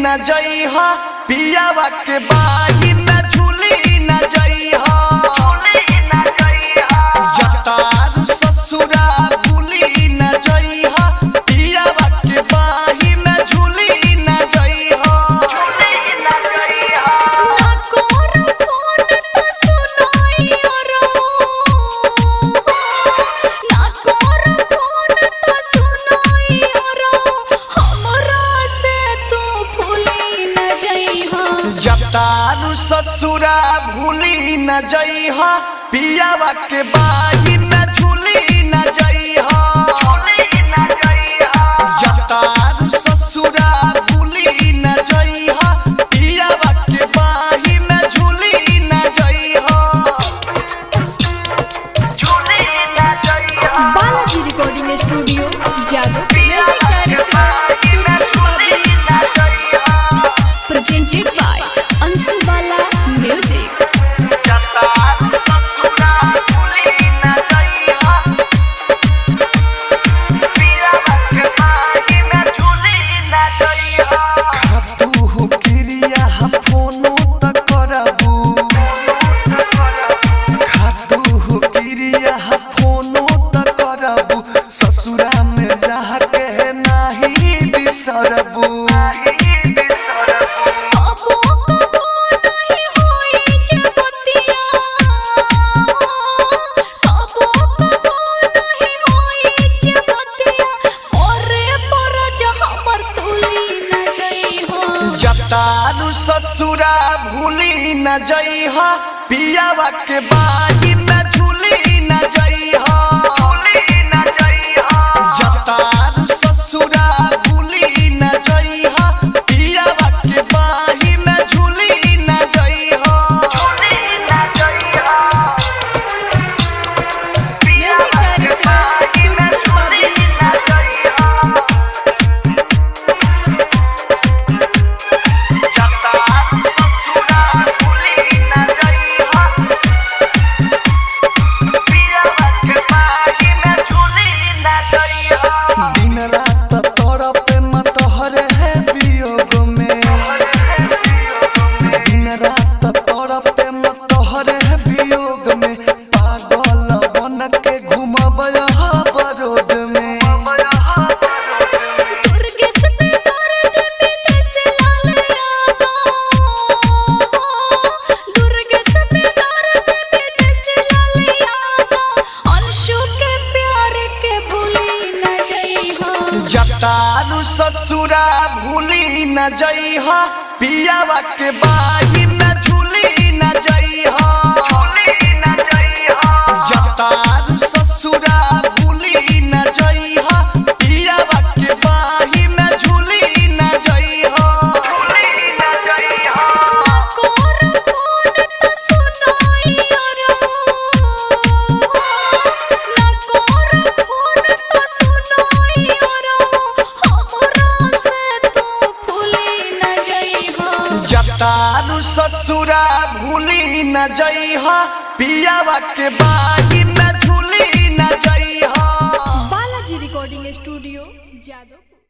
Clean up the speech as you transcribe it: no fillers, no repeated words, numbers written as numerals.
न जइहा पियावा के बाही में झूली न जइहा जतारू ससुरा भूली न जइहा पियावा के बाही में झूली न जइहा जतारू ससुरा भूली न जइहा पियावा के बाही में झूली न जइहा जतारू ससुरा भूली न जइहा पियावा के बाही में झूली न जइहा Balaji recording studio Jadav presented by Anshu Bala Music. खातू किरिया फोनो त करबू खातू किरिया फोनो त करबू ससुरा में रह के नाही बिसरबू जतारू ससुरा भूली न जइहा पियावा के बाही में झूली न जइहा जतारू ससुरा भूली न जइहा पियावा के बाही में झूली न जइहा दिन रात तोरा पे मत हरे है वियोग में दिन रात तोरा पे मत हरे है वियोग में पागल बन के घूमब यहाँ बरोड में जतारू ससुरा भूली न जइहा पियावा के बाही में झूली न जइहा जतारू ससुरा भूली न जइहा पियावा के बाही में झूली न जइहा जतारू ससुरा भूली न जइहा पियावा के बाही में झूली न जइहा